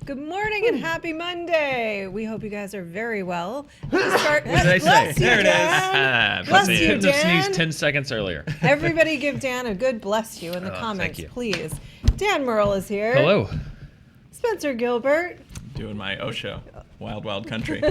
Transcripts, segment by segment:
Good morning and happy Monday. We hope you guys are very well. Let's start. What did I say? There it is. Bless you, Couldn't have Dan. sneezed 10 seconds earlier. Everybody give Dan a good bless you in the comments, thank you. please. Dan Murrell is here. Hello. Spencer Gilbert. Doing my Osho, Wild Wild Country.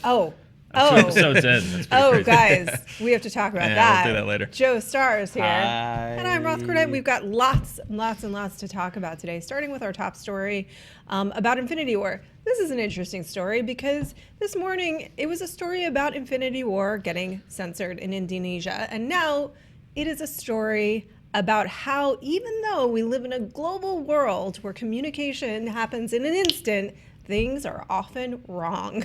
Oh. Two episodes in. That's pretty crazy. Guys, we have to talk about that. We'll do that later. Joe Starr is here. Hi. And I'm Roth Cornet. We've got lots to talk about today, starting with our top story about Infinity War. This is an interesting story because this morning it was a story about Infinity War getting censored in Indonesia. And now it is a story about how, even though we live in a global world where communication happens in an instant, things are often wrong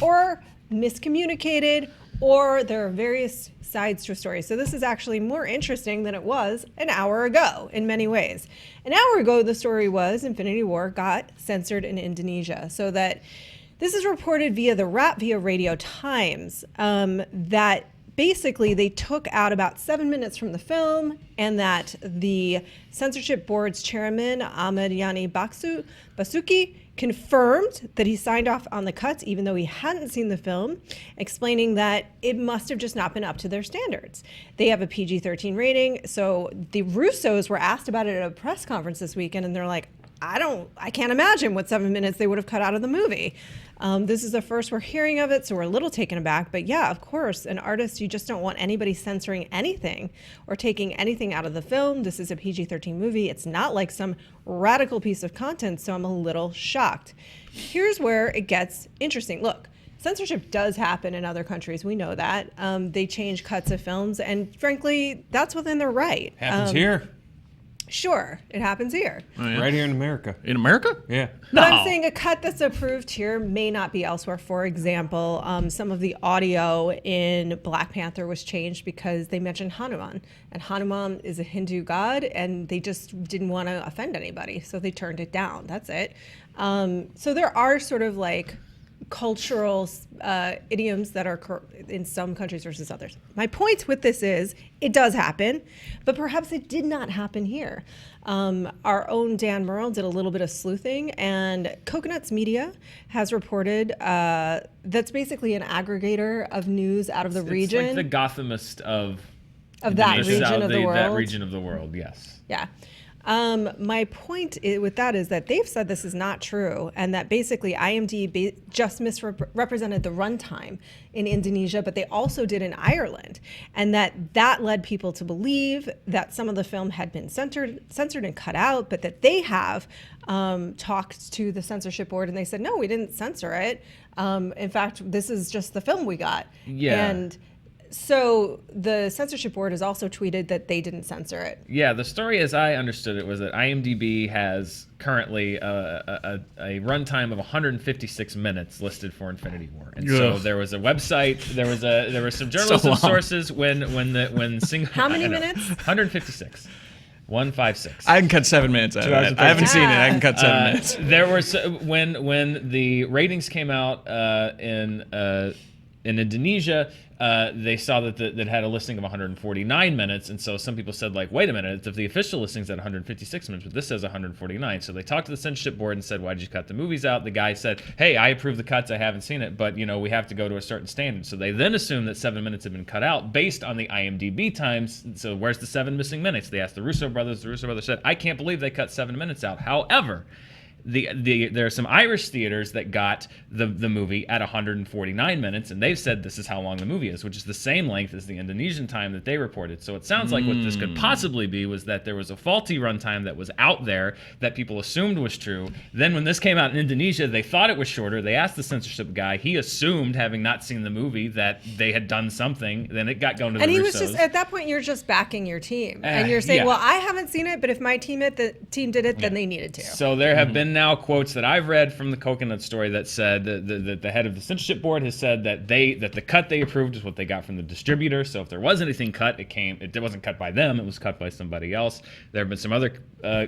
or miscommunicated, or there are various sides to a story. So this is actually more interesting than it was an hour ago in many ways. An hour ago, the story was Infinity War got censored in Indonesia. So that this is reported via Radio Times that basically they took out about 7 minutes from the film, and that the censorship board's chairman, Ahmed Yani Basuki, confirmed that he signed off on the cuts even though he hadn't seen the film, explaining that it must have just not been up to their standards. They have a PG-13 rating, so the Russos were asked about it at a press conference this weekend, and they're like, I can't imagine what 7 minutes they would have cut out of the movie. This is the first we're hearing of it, so we're a little taken aback. But yeah, of course, an artist, you just don't want anybody censoring anything or taking anything out of the film. This is a PG-13 movie. It's not like some radical piece of content, so I'm a little shocked. Here's where it gets interesting. Look, censorship does happen in other countries. We know that. They change cuts of films, and frankly, that's within their right. Happens here. Sure, it happens here. Oh, yeah. Right here in America. In America? Yeah. But I'm saying a cut that's approved here may not be elsewhere. For example, some of the audio in Black Panther was changed because they mentioned Hanuman. And Hanuman is a Hindu god, and they just didn't want to offend anybody, so they turned it down. That's it. So there are sort of like cultural idioms that are in some countries versus others. My point with this is it does happen, but perhaps it did not happen here. Our own Dan Murrell did a little bit of sleuthing, and Coconut's Media has reported that's basically an aggregator of news out of the region. It's like the Gothamist of that region of the world. That region of the world, yes. Yeah. My point with that is that they've said this is not true, and that basically IMDb just misrepresented the runtime in Indonesia, but they also did in Ireland, and that led people to believe that some of the film had been censored and cut out, but that they have talked to the censorship board, and they said, no, we didn't censor it. In fact, this is just the film we got. Yeah. And so the censorship board has also tweeted that they didn't censor it. Yeah, the story as I understood it was that IMDb has currently a runtime of 156 minutes listed for Infinity War. And so there was a website, there were some journalism sources when How many minutes? 156. 156. I can cut 7 minutes out of that. I haven't seen it. I can cut 7 minutes. There was when the ratings came out in Indonesia, they saw that that had a listing of 149 minutes, and so some people said, like, wait a minute, if the official listing's at 156 minutes, but this says 149. So they talked to the censorship board and said, why did you cut the movies out? The guy said, hey, I approve the cuts, I haven't seen it, but we have to go to a certain standard. So they then assumed that 7 minutes had been cut out based on the IMDb times. So where's the 7 missing minutes? They asked the Russo brothers. The Russo brothers said, I can't believe they cut 7 minutes out. However, there are some Irish theaters that got the movie at 149 minutes, and they've said this is how long the movie is, which is the same length as the Indonesian time that they reported. So it sounds like what this could possibly be was that there was a faulty runtime that was out there that people assumed was true. Then when this came out in Indonesia, they thought it was shorter. They asked the censorship guy. He assumed, having not seen the movie, that they had done something. Then it got going to the Russos. And he was just, at that point, you're just backing your team. And you're saying, well, I haven't seen it, but if my team did it, then they needed to. So there have been now quotes that I've read from the Coconut story that said that the head of the censorship board has said that the cut they approved is what they got from the distributor. So if there was anything cut, it wasn't cut by them, it was cut by somebody else. There have been some other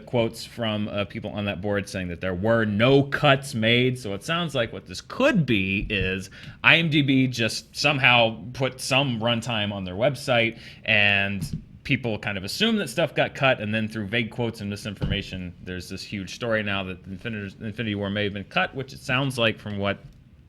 quotes from people on that board saying that there were no cuts made. So it sounds like what this could be is IMDb just somehow put some runtime on their website, and people kind of assume that stuff got cut, and then through vague quotes and misinformation, there's this huge story now that Infinity War may have been cut, which it sounds like from what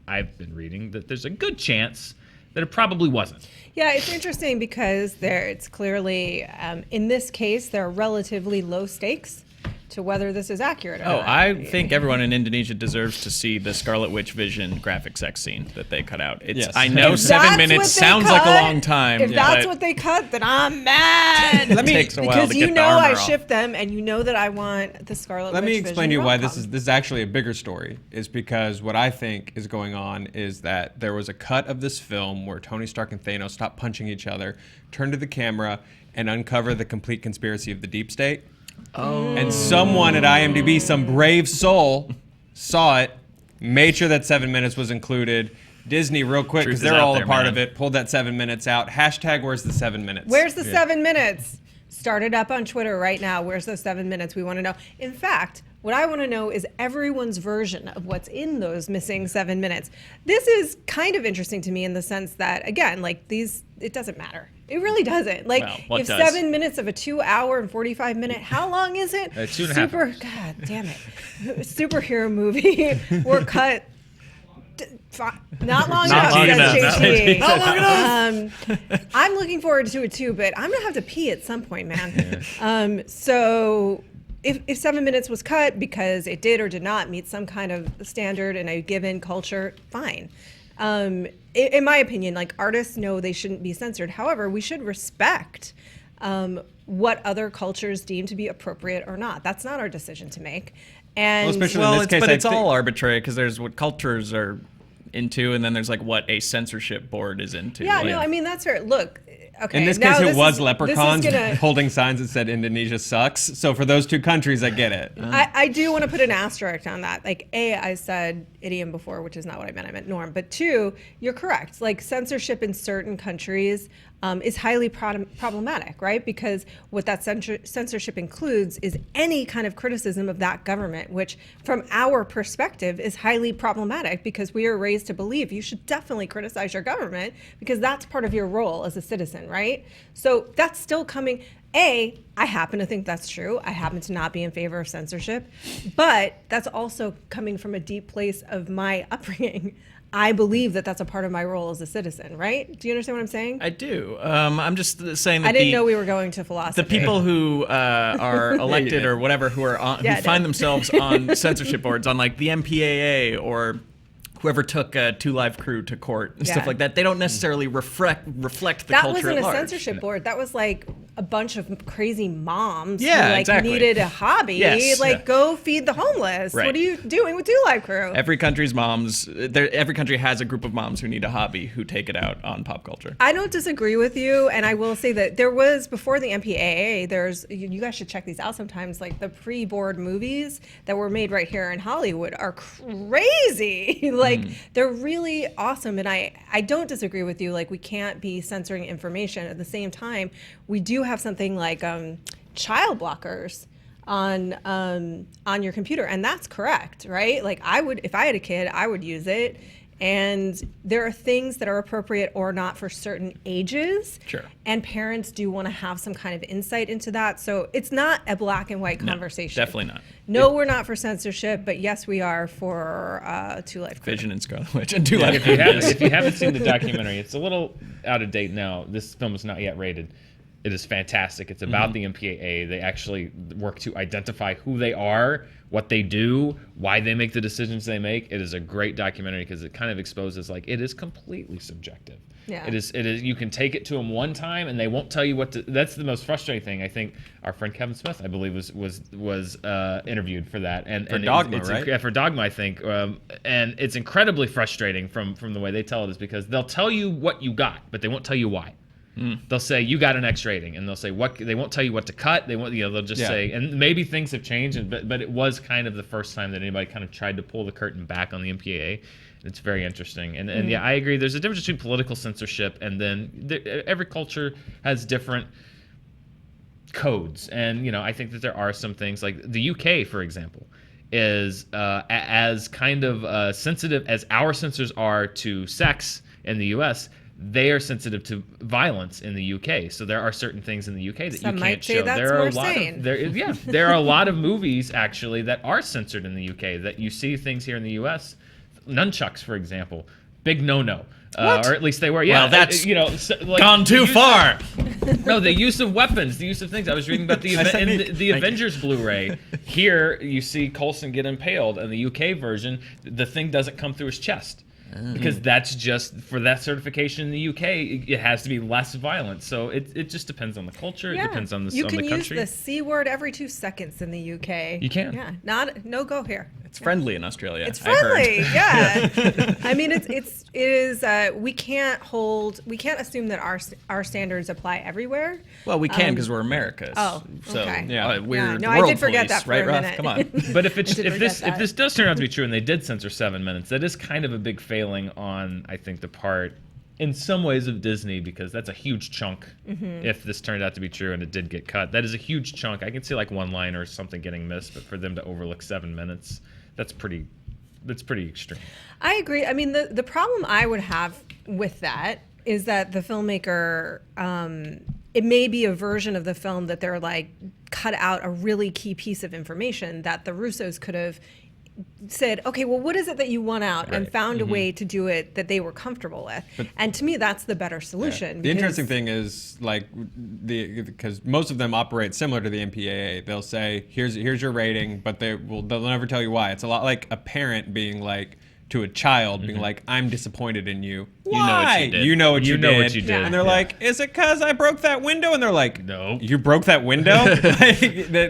I've been reading that there's a good chance that it probably wasn't. Yeah, it's interesting because it's clearly, in this case, there are relatively low stakes to whether this is accurate or not. I think everyone in Indonesia deserves to see the Scarlet Witch Vision graphic sex scene that they cut out. It's, Yes. I know If 7 that's minutes what they sounds like a cut- long time. If that's but what they cut, then I'm mad. it takes a while Because to you get know the armor I off. ship them, and you know that I want the Scarlet Let Witch me explain to you Vision why rom-com. this is actually a bigger story. Is because what I think is going on is that there was a cut of this film where Tony Stark and Thanos stopped punching each other, turned to the camera, and uncover the complete conspiracy of the deep state. Oh. And someone at IMDb, some brave soul, saw it, made sure that 7 minutes was included. Disney, real quick, Truth because is they're out all there, a part man. of it, pulled that 7 minutes out. Hashtag where's the 7 minutes? Where's the 7 minutes? Start it up on Twitter right now. Where's those 7 minutes? We want to know. In fact, what I want to know is everyone's version of what's in those missing 7 minutes. This is kind of interesting to me in the sense that, again, like it doesn't matter. It really doesn't. Like, Well, what if does? 7 minutes of a 2 hour and 45 minute, how long is it? 2.5 hours. God damn it. Superhero movie were cut. Not long enough, long says enough. JT. Not long enough. I'm looking forward to it too, but I'm gonna have to pee at some point, man. So if 7 minutes was cut because it did or did not meet some kind of standard in a given culture, fine. In my opinion, like, artists know they shouldn't be censored. However, we should respect what other cultures deem to be appropriate or not. That's not our decision to make. And Well, especially- Well, in this case, but I it's think- all arbitrary because there's what cultures are into, and then there's like what a censorship board is into. yeah, Like, no, I mean, that's fair. Look, okay. In this now case, it was this leprechauns is gonna, holding signs that said Indonesia sucks. So for those two countries, I get it. I do want to put an asterisk on that. Like, A, I said idiom before, which is not what I meant. I meant norm. But two, you're correct. Like, censorship in certain countries is highly problematic, right? Because what that censorship includes is any kind of criticism of that government, which from our perspective is highly problematic because we are raised to believe you should definitely criticize your government because that's part of your role as a citizen, right? So that's still coming. I happen to think that's true. I happen to not be in favor of censorship, but that's also coming from a deep place of my upbringing. I believe that that's a part of my role as a citizen, right? Do you understand what I'm saying? I do. I'm just saying that I didn't know we were going to philosophy. the people who are elected or whatever who are on, Yeah, I who find did. themselves on censorship boards on like the MPAA or whoever took 2 Live Crew to court and Yeah. stuff like that, they don't necessarily reflect the that culture wasn't at a large. censorship board. That was like a bunch of crazy moms Yeah, who like exactly. needed a hobby. Yes. Like, Yeah. go feed the homeless. Right. What are you doing with 2 Live Crew? Every country's moms, every country has a group of moms who need a hobby who take it out on pop culture. I don't disagree with you, and I will say that there was, before the MPAA, you guys should check these out sometimes, like the pre-board movies that were made right here in Hollywood are crazy. Like, they're really awesome, and I don't disagree with you. Like, we can't be censoring information. At the same time, we do have something like child blockers on your computer, and that's correct, right? Like, I would, if I had a kid, I would use it. And there are things that are appropriate or not for certain ages. Sure. And parents do want to have some kind of insight into that. So it's not a black and white conversation. Definitely not. No, we're not for censorship, but yes, we are for 2 Live Crew. Vision and Scarlet Witch and 2 Live If Crew. you haven't seen the documentary, it's a little out of date now. This film is not yet rated. It is fantastic. It's about the MPAA. They actually work to identify who they are, what they do, why they make the decisions they make. It is a great documentary because it kind of exposes, like, it is completely subjective. Yeah. It is. You can take it to them one time and they won't tell you what to. That's the most frustrating thing. I think our friend Kevin Smith, I believe, was interviewed for that. And Dogma, it's right? Yeah, for Dogma, I think. And it's incredibly frustrating from the way they tell it, is because they'll tell you what you got, but they won't tell you why. They'll say you got an X rating, and they'll say what. They won't tell you what to cut. They won't. They'll just say, and maybe things have changed, but it was kind of the first time that anybody kind of tried to pull the curtain back on the MPAA. It's very interesting, and yeah, I agree. There's a difference between political censorship and then every culture has different codes, and I think that there are some things like the UK, for example, is as kind of sensitive as our censors are to sex in the US. they are sensitive to violence in the UK. So there are certain things in the UK that Some you might can't say show. that's There are more a lot sane. of there are a lot of movies actually that are censored in the UK that you see things here in the US. Nunchucks, for example, big no-no. Or at least they were. Yeah, Well, that's like, gone too far. No, the use of weapons, the use of things. I was reading about the Avengers Blu-ray. Here, you see Coulson get impaled, and the UK version, the thing doesn't come through his chest. Because that's just, for that certification in the UK, it has to be less violent. So it just depends on the culture. It depends on the country. You can use the C word every 2 seconds in the UK. You can. Yeah, no go here. It's friendly in Australia. It's I heard. friendly, yeah. I mean, it is. We can't assume that our standards apply everywhere. Well, we can because we're America. Oh, so okay. we're Yeah. the No, I world did forget police, that for right, a Roth? minute. Come on. But if I did forget if that. this does turn out to be true, and they did censor 7 minutes, that is kind of a big failing on, I think, the part, in some ways, of Disney, because that's a huge chunk. If this turned out to be true and it did get cut, that is a huge chunk. I can see like one line or something getting missed, but for them to overlook 7 minutes, that's pretty extreme. I agree. I mean, the problem I would have with that is that the filmmaker, it may be a version of the film that they're like cut out a really key piece of information that the Russos could have said, okay, well, what is it that you want out, and found a way to do it that they were comfortable with. And to me, that's the better solution. The interesting thing is, like, because most of them operate similar to the MPAA. They'll say, here's your rating, but they'll never tell you why. It's a lot like a parent being like, to a child, being like, I'm disappointed in you. Why? You know what you did. Yeah. And they're like, is it because I broke that window? And they're like, No. You broke that window? Like,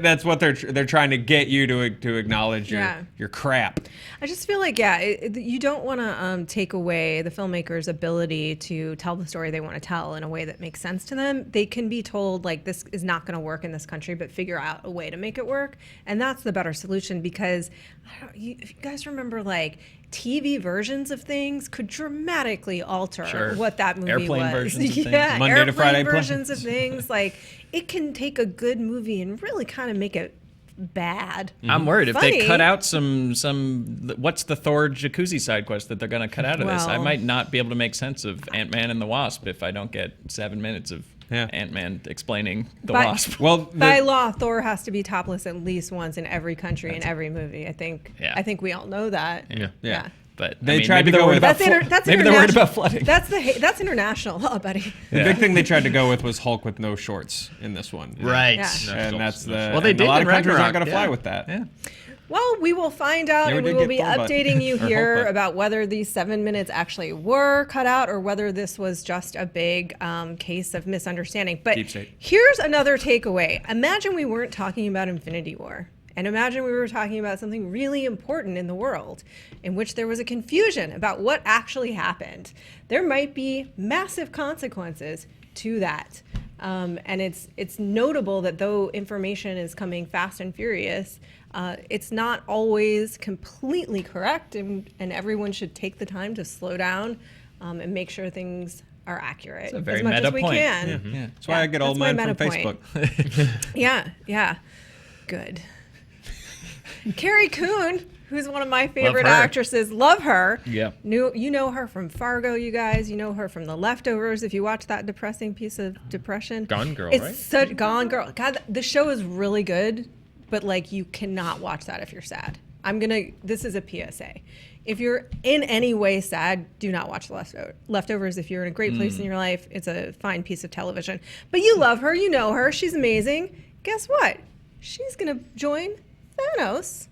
that's what they're trying to get you to acknowledge your crap. I just feel like, you don't want to take away the filmmaker's ability to tell the story they want to tell in a way that makes sense to them. They can be told, like, this is not going to work in this country, but figure out a way to make it work. And that's the better solution, because if you guys remember, like, TV versions of things could dramatically alter what that movie Airplane was. versions of things. Yeah, Monday to Friday airplane versions of things. Like, it can take a good movie and really kind of make it bad. I'm worried if Funny. they cut out some what's the Thor jacuzzi side quest that they're going to cut out of this? I Well- might not be able to make sense of Ant-Man and the Wasp if I don't get 7 minutes of Ant-Man explaining the Wasp. Well, By law, Thor has to be topless at least once in every country in every movie. I think we all know that. Yeah. But They I mean, tried maybe to they're go worried with- about Maybe they're worried about flooding. That's international law, buddy. the big thing they tried to go with was Hulk with no shorts in this one. Right. Yeah. And that's the. Well, they and did a lot in of countries aren't Ragnarok, going to fly with that. Yeah. Well, we will find out, Never and we did will get be Thor butt. updating you Or Hulk here butt. about whether these 7 minutes actually were cut out or whether this was just a big case of misunderstanding. But Deep state. here's another takeaway. Imagine we weren't talking about Infinity War. And imagine we were talking about something really important in the world in which there was a confusion about what actually happened. There might be massive consequences to that. And it's notable that though information is coming fast and furious, it's not always completely correct, and everyone should take the time to slow down and make sure things are accurate a very as much meta as we point. can. Yeah. That's why I get old that's my mine from meta point. Facebook. Yeah. Good. Carrie Coon, who's one of my favorite her. actresses, love her. Yeah. You know her from Fargo, you guys. You know her from The Leftovers. If you watch that depressing piece of depression, Gone Girl, it's right? such Gone Girl. God, the show is really good, but like you cannot watch that if you're sad. This is a PSA. If you're in any way sad, do not watch The Leftovers. If you're in a great place in your life, it's a fine piece of television. But you love her, you know her, she's amazing. Guess what? She's gonna join Thanos.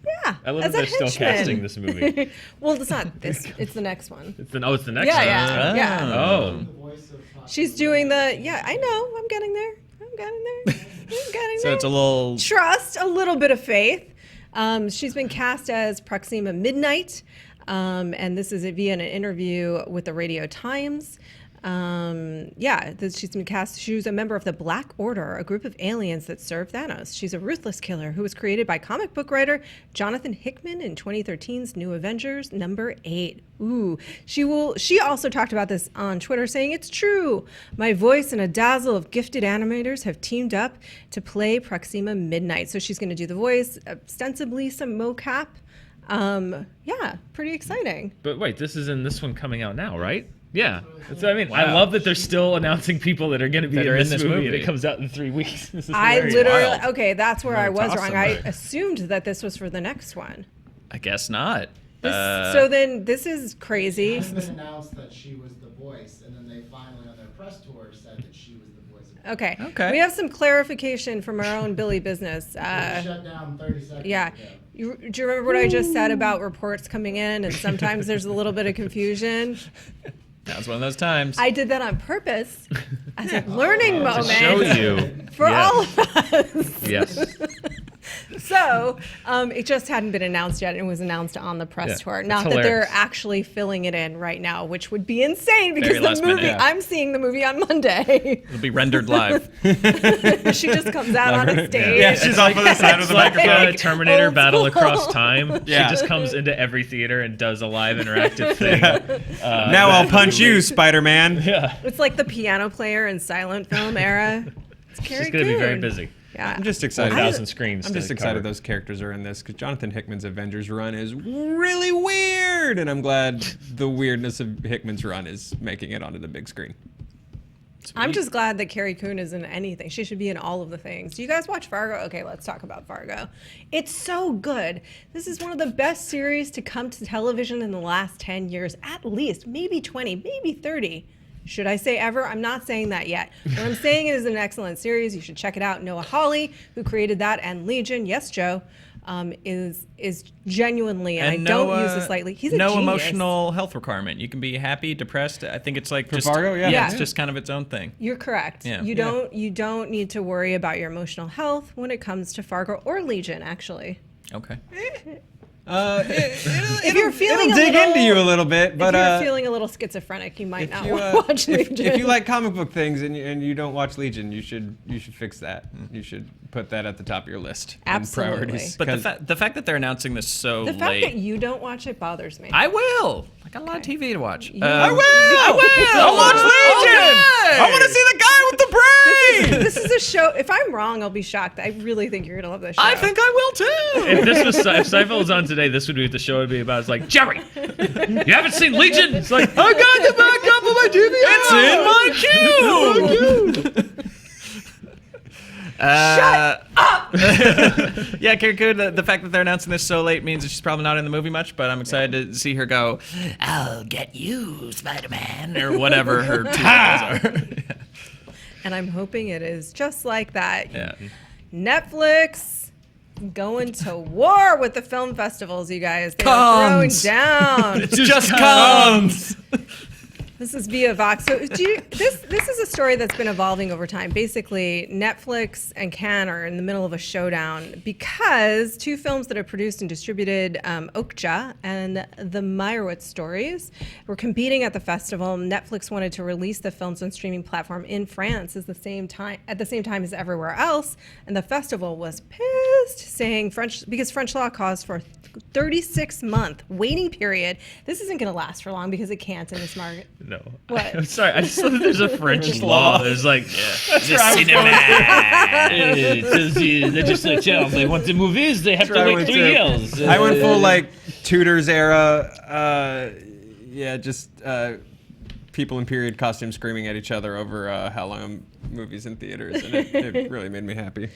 Yeah. I love as that a they're still henchman. casting this movie. Well, it's not this. It's the next one. It's the next Yeah, one. yeah, yeah. Oh. She's doing the. Yeah, I know. I'm getting there. I'm getting there. So it's a little. Trust, a little bit of faith. She's been cast as Proxima Midnight, and this is via an interview with the Radio Times. She's been cast. She was a member of the Black Order, a group of aliens that serve Thanos. She's a ruthless killer who was created by comic book writer Jonathan Hickman in 2013's New Avengers #8. Ooh, she also talked about this on Twitter, saying, "It's true. My voice and a dazzle of gifted animators have teamed up to play Proxima Midnight." So she's going to do the voice, ostensibly some mocap. Pretty exciting. But wait, this is in this one coming out now, right? Yeah, that's what I mean. Wow. I love that they're still announcing people that are going to be That in are this movie, and it comes out in 3 weeks. This is I hilarious. literally wild. okay. That's where I was That's wrong. awesome. I assumed that this was for the next one. I guess not. So then this is crazy. It has been announced that she was the voice, and then they finally on their press tour said that she was the voice. Of Okay. Okay. We have some clarification from our own Billy Business. shut down 30 seconds Yeah. ago. Do you remember what I just said about reports coming in and sometimes there's a little bit of confusion? That was one of those times. I did that on purpose as a learning moment To show you. for Yes. all of us. Yes. So it just hadn't been announced yet. It was announced on the press Yeah, tour. that's Not that they're hilarious. actually filling it in right now, which would be insane because Very last the movie, minute. I'm seeing the movie on Monday. It'll be rendered live. She just comes out on a stage. Yeah, she's off on the side of It's the like microphone. Terminator old Battle school. Across Time. Yeah. She just comes into every theater and does a live interactive thing. Now I'll punch you, Spider-Man. Yeah. It's like the piano player in silent film era. It's Carrie She's going to be very Coon. busy. Yeah. I'm just excited. 4,000 screens. I'm just to excited cover. those characters are in this because Jonathan Hickman's Avengers run is really weird, and I'm glad the weirdness of Hickman's run is making it onto the big screen. I'm just glad that Carrie Coon is in anything. She should be in all of the things. Do you guys watch Fargo? Okay, let's talk about Fargo. It's so good. This is one of the best series to come to television in the last 10 years, at least, maybe 20, maybe 30. Should I say ever? I'm not saying that yet. What I'm saying is an excellent series. You should check it out. Noah Hawley, who created that, and Legion, yes, Joe, is genuinely, and I don't use this lightly. He's a no genius. emotional health requirement. You can be happy, depressed. I think it's like just Fargo, yeah. Yeah. it's just kind of its own thing. You're correct. Yeah. You don't need to worry about your emotional health when it comes to Fargo or Legion, actually. Okay. If you're feeling It'll dig into you a little bit, but if you're feeling a little schizophrenic, you might if not you, want to watch Legion. if you like comic book things and you don't watch Legion, you should fix that. You should put that at the top of your list. in Absolutely. Priorities. But 'Cause the fact that they're announcing this so the fact late, that you don't watch it bothers me. I will. I got a lot of TV to watch. I will. I'll watch Legion. Okay. I want to see the guy with the brain. This is a show. If I'm wrong, I'll be shocked. I really think you're gonna love this show. I think I will too. If this was if Seinfeld was on today, this would be what the show would be about. It's like, Jerry, you haven't seen Legion? It's like, I got the backup of my TV. It's in my queue. Shut up! Yeah, Carrie Coon, the fact that they're announcing this so late means that she's probably not in the movie much, but I'm excited to see her go, I'll get you, Spider-Man, or whatever her two lines are. and I'm hoping it is just like that. Yeah. Netflix going to war with the film festivals, you guys. They're Comes. throwing down. It just comes. This is via Vox. So this is a story that's been evolving over time. Basically, Netflix and Cannes are in the middle of a showdown because two films that are produced and distributed, Okja and The Meyerowitz Stories, were competing at the festival. Netflix wanted to release the films on streaming platform in France at the same time as everywhere else, and the festival was pissed, saying because French law calls for 36-month waiting period. This isn't going to last for long because it can't in this market. No. What? I'm sorry. I just thought that there's a French law. There's like, The cinema. the legislature, they want the movies, they have to wait 3 years. I went full like Tudors era. People in period costumes screaming at each other over how long movies in theaters, and it really made me happy.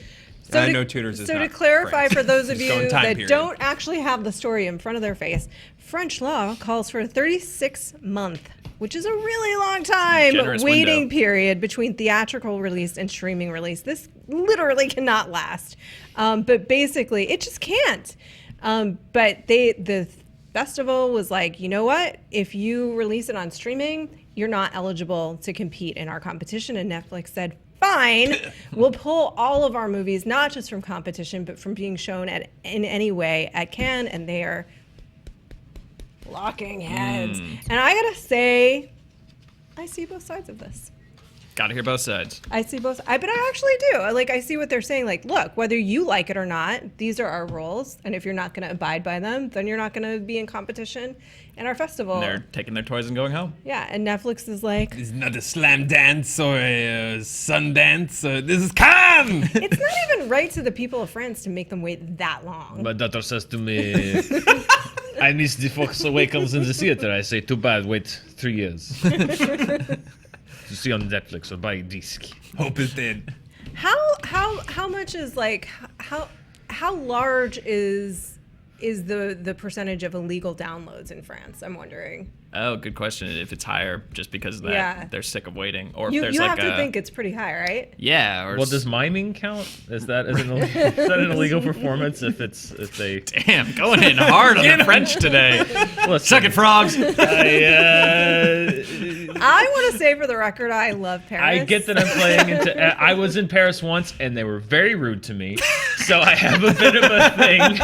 So I to- know Tudors is So to not clarify France. for those of It's you going time that period. don't actually have the story in front of their face, French law calls for a 36-month, which is a really long time, Generous waiting window. period between theatrical release and streaming release. This literally cannot last. But basically, it just can't. But the festival was like, you know what? If you release it on streaming, you're not eligible to compete in our competition. And Netflix said, fine, we'll pull all of our movies, not just from competition, but from being shown in any way at Cannes, and they are locking heads. And I gotta say, I see both sides of this. Gotta hear both sides. I see both, but I actually do. I see what they're saying. Like, look, whether you like it or not, these are our rules, and if you're not going to abide by them, then you're not going to be in competition in our festival. They're taking their toys and going home. Yeah, and Netflix is like, It's not a slam dance or a sun dance. This is Cannes. it's not even right to the people of France to make them wait that long. My daughter says to me, I miss the Fox Awakens in the theater. I say, too bad. Wait 3 years. To see on Netflix or buy a disc. Hope is dead. How much is like how large is the percentage of illegal downloads in France? I'm wondering. Oh, good question. If it's higher, just because of that, Yeah. they're sick of waiting, or if You there's have like to think it's pretty high, right? yeah, or Well, does miming count? Is that an illegal performance if they? damn going in hard on the French today. Listen, Suck it, frogs. I want to say for the record, I love Paris. I get that I'm playing into. I was in Paris once, and they were very rude to me. So I have a bit of a thing.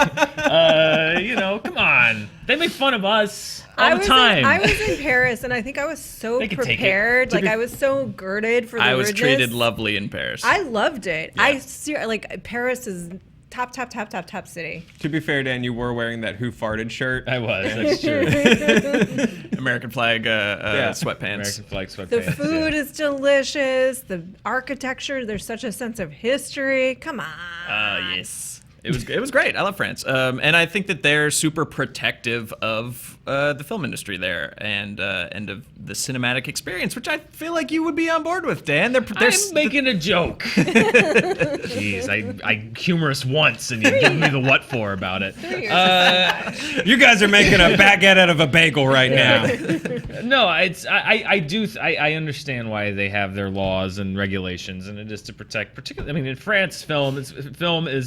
Come on. They make fun of us all the time. I was in Paris, and I think I was so They can take it. prepared. Like I was so girded for the I was rudeness. treated lovely in Paris. I loved it. Yeah. Like Paris is top city. To be fair, Dan, you were wearing that "Who Farted" shirt. I was. That's true. American flag sweatpants. American flag sweatpants. The food is delicious. The architecture, there's such a sense of history. Come on. Yes. It was great. I love France, and I think that they're super protective of the film industry there and of the cinematic experience, which I feel like you would be on board with, Dan. I'm making a joke. Jeez, I humorous once, and you give me the what for about it. You guys are making a baguette out of a bagel right now. No, I understand why they have their laws and regulations, and it is to protect, particularly. I mean, in France, film is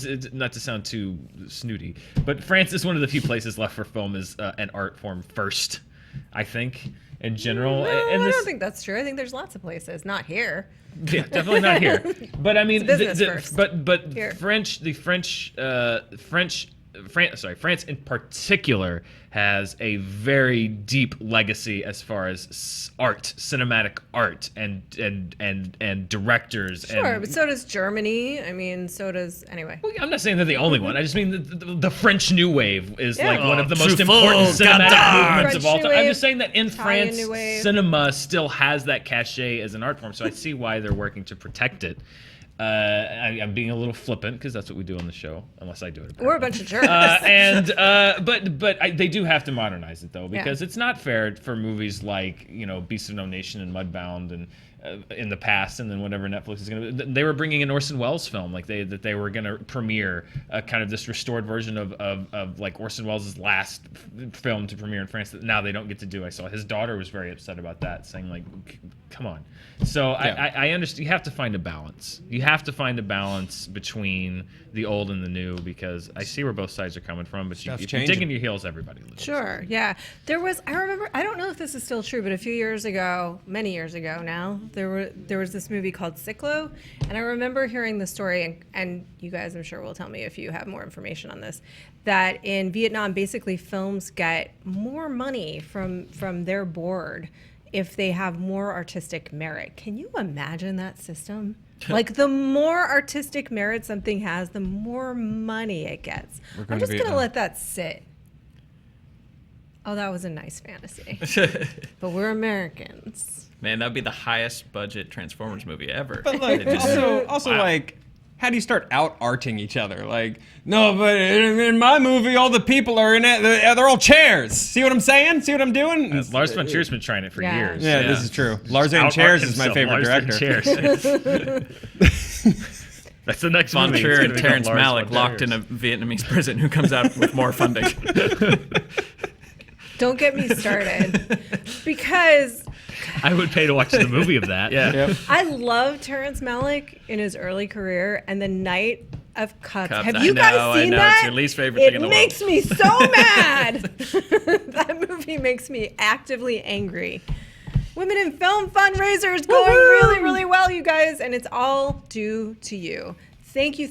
it's not to sound too snooty, but France is one of the few places left for film as an art form first. I think in general. No, and I this, don't think that's true. I think there's lots of places, not here. Yeah, definitely not here. But I mean, It's business first. but Here. France in particular has a very deep legacy as far as art, cinematic art, and directors. Sure, and, but so does Germany. I mean, so does anyway. Well, I'm not saying they're the only one. I just mean the French New Wave is Yeah. like one of the most Truffaut, important cinematic Godard. movements of French all New time. I'm Wave, just saying that in Italian France, New Wave. cinema still has that cachet as an art form. So I see why they're working to protect it. I'm being a little flippant because that's what we do on the show, unless I do it. We're a bunch of jerks. They do have to modernize it though, because it's not fair for movies like Beasts of No Nation and Mudbound and in the past, and then whatever Netflix is going to. They were bringing an Orson Welles film, like they were going to premiere kind of this restored version of like Orson Welles' last film to premiere in France that now they don't get to do. I saw his daughter was very upset about that, saying like, come on. So Yeah. I understand you have to find a balance. You have to find a balance between the old and the new, because I see where both sides are coming from, but if you dig changing. in your heels, everybody loses. Sure, yeah. I remember, I don't know if this is still true, but a few years ago, many years ago now, there was this movie called Ciclo, and I remember hearing the story, and you guys I'm sure will tell me if you have more information on this, that in Vietnam, basically films get more money from their board if they have more artistic merit. Can you imagine that system? Like, the more artistic merit something has, the more money it gets. We're I'm going just to going to Vietnam. let that sit. Oh, that was a nice fantasy. But we're Americans. Man, that would be the highest budget Transformers movie ever. But like, They just- also Wow. like, how do you start out-arting each other? Like, no, but in my movie, all the people are in it. They're all chairs. See what I'm saying? See what I'm doing? Lars von Trier's been trying it for Yeah. years. Yeah, Yeah. this is true. Lars in Out-art Chairs is my himself, favorite Lars von director. Chairs. That's the next Von movie. Trier It's and gonna be called Terrence Lars Malick von locked in Trier. a Vietnamese prison who comes out with more funding. Don't get me started. Because I would pay to watch the movie of that. Yeah. Yep. I love Terrence Malick in his early career, and The Night of Cups. Cups, Have I you know, guys I seen know. that? It's your least favorite thing in the world. It makes me so mad. That movie makes me actively angry. Women in Film fundraisers going really, really well, you guys, and it's all due to you. Thank you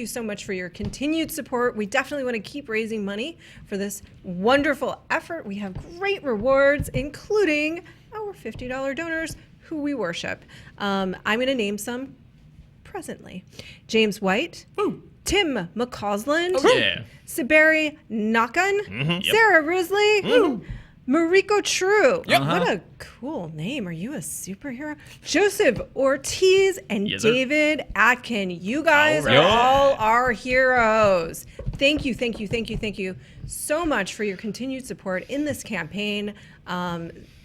so much for your continued support. We definitely want to keep raising money for this wonderful effort. We have great rewards, including our $50 donors who we worship. I'm going to name some presently. James White, Tim McCausland, Yeah. Siberi Nakan, Yep. Sarah Risley, Mariko True. What a cool name. Are you a superhero? Joseph Ortiz and Yes, sir. David Atkin. You guys All right. are all our heroes. Thank you so much for your continued support in this campaign.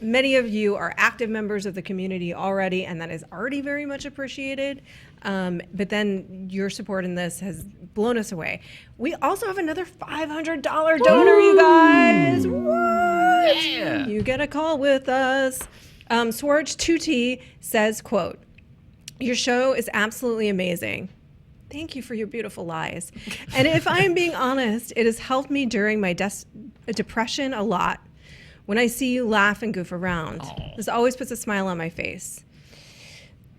Many of you are active members of the community already, and that is already very much appreciated. But then your support in this has blown us away. We also have another $500 donor, you guys. What? Yeah. You get a call with us. Swarge 2T says, quote, "Your show is absolutely amazing. Thank you for your beautiful lies. And if I'm being honest, it has helped me during my depression a lot. When I see you laugh and goof around, this always puts a smile on my face.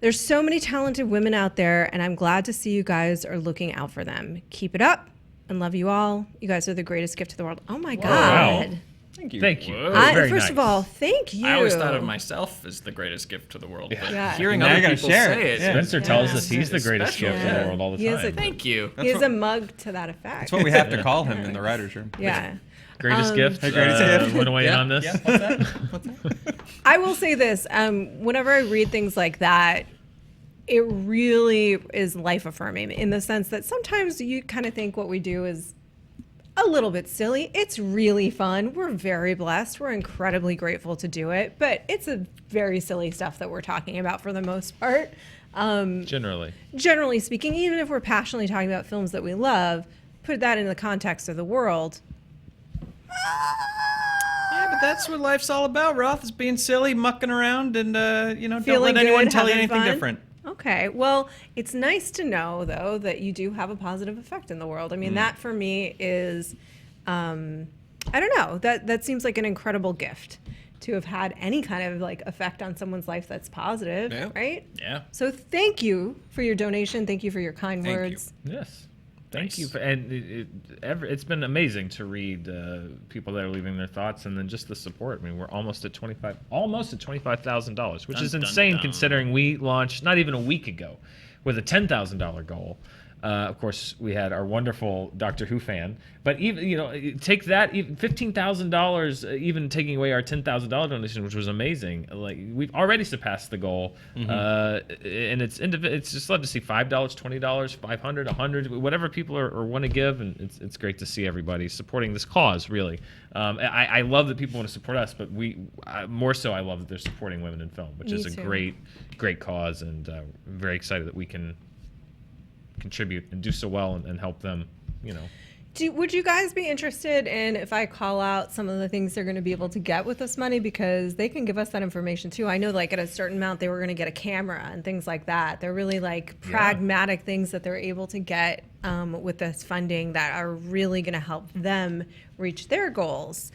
There's so many talented women out there, and I'm glad to see you guys are looking out for them. Keep it up, and love you all. You guys are the greatest gift to the world." Oh my God. Thank you. Thank you. Whoa. Very First of nice. all, thank you. I always thought of myself as the greatest gift to the world. But Yeah. hearing Now you other gotta people share say it. it. Yeah. Spencer tells Yeah. us he's the greatest Special. gift in Yeah. the world all the He has time. a- Thank you. He has a mug to that effect. That's what we have to call him in the writer's room. Yeah. Greatest gift. Hey, greatest gift. Want to weigh in on this? Yeah, what's that? What's that? I will say this, whenever I read things like that, it really is life affirming in the sense that sometimes you kind of think what we do is a little bit silly. It's really fun. We're very blessed. We're incredibly grateful to do it, but it's a very silly stuff that we're talking about for the most part. Generally. Generally speaking, even if we're passionately talking about films that we love, put that in the context of the world. Yeah, but that's what life's all about, Roth, is being silly, mucking around, and, don't Feeling let anyone good, tell you having anything fun. different. Okay. Well, it's nice to know, though, that you do have a positive effect in the world. I mean, that for me is, I don't know, that seems like an incredible gift to have had any kind of like effect on someone's life that's positive, Yeah. right? Yeah. So thank you for your donation. Thank you for your kind Thank you. words. Yes. Thank Nice. you. It's been amazing to read people that are leaving their thoughts, and then just the support. I mean, we're almost at $25,000, which is Dun, dun, insane dun. considering we launched not even a week ago with a $10,000 goal. Of course, we had our wonderful Doctor Who fan, but even take that, even $15,000, even taking away our $10,000 donation, which was amazing. Like we've already surpassed the goal, and it's just love to see $5, $20, $500, $100, whatever people are want to give, and it's great to see everybody supporting this cause. Really, I love that people want to support us, but more so I love that they're supporting women in film, which Me is a too. great cause, and I'm very excited that we can contribute and do so well and help them, Would you guys be interested in if I call out some of the things they're going to be able to get with this money? Because they can give us that information too. I know like at a certain amount they were going to get a camera and things like that. They're really like pragmatic things that they're able to get with this funding that are really going to help them reach their goals.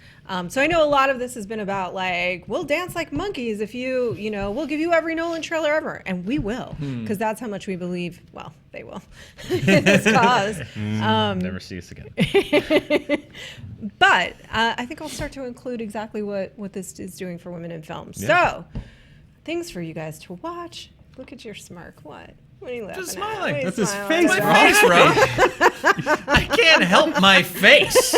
So I know a lot of this has been about like, we'll dance like monkeys if we'll give you every Nolan trailer ever. And we will, because that's how much we believe, well, they will, in this cause. never see us again. But I think I'll start to include exactly what this is doing for women in film. Yeah. So, things for you guys to watch. Look at your smirk. What? What are you laughing Just at? smiling. What are you That's his smiling face, at? My face, Roth. I can't help my face.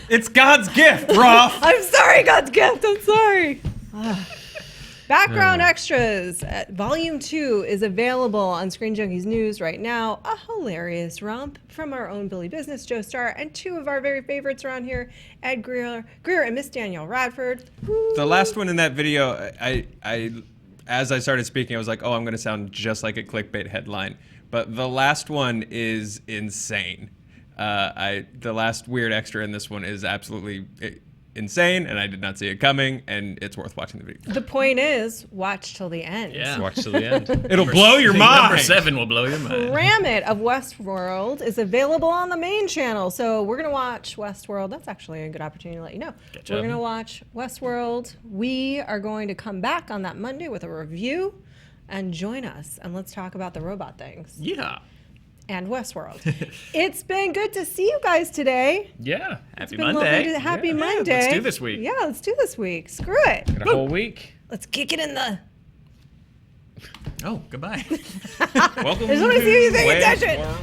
It's God's gift, Roth. I'm sorry, God's gift. I'm sorry. Background extras. Volume 2 is available on Screen Junkies News right now. A hilarious romp from our own Billy Business, Joe Starr, and two of our very favorites around here, Ed Greer and Miss Danielle Radford. Woo. The last one in that video, as I started speaking, I was like, oh, I'm going to sound just like a clickbait headline. But the last one is insane. The last weird extra in this one is absolutely insane, and I did not see it coming, and it's worth watching the video. The point is, watch till the end. Yeah. Watch to the end. It'll blow your mind. Number 7 will blow your mind. Ramit of Westworld is available on the main channel. So we're going to watch Westworld. That's actually a good opportunity to let you know. Gotcha. We're going to watch Westworld. We are going to come back on that Monday with a review, and join us, and let's talk about the robot things Yeah. and Westworld. It's been good to see you guys today. Yeah. Happy Been lovely Monday. to- Happy Yeah. Monday. Let's do this week. Yeah, let's do this week. Screw it. Got a whole week. Let's kick it in the... Oh, goodbye. Welcome I just want to see you paying to attention. Westworld.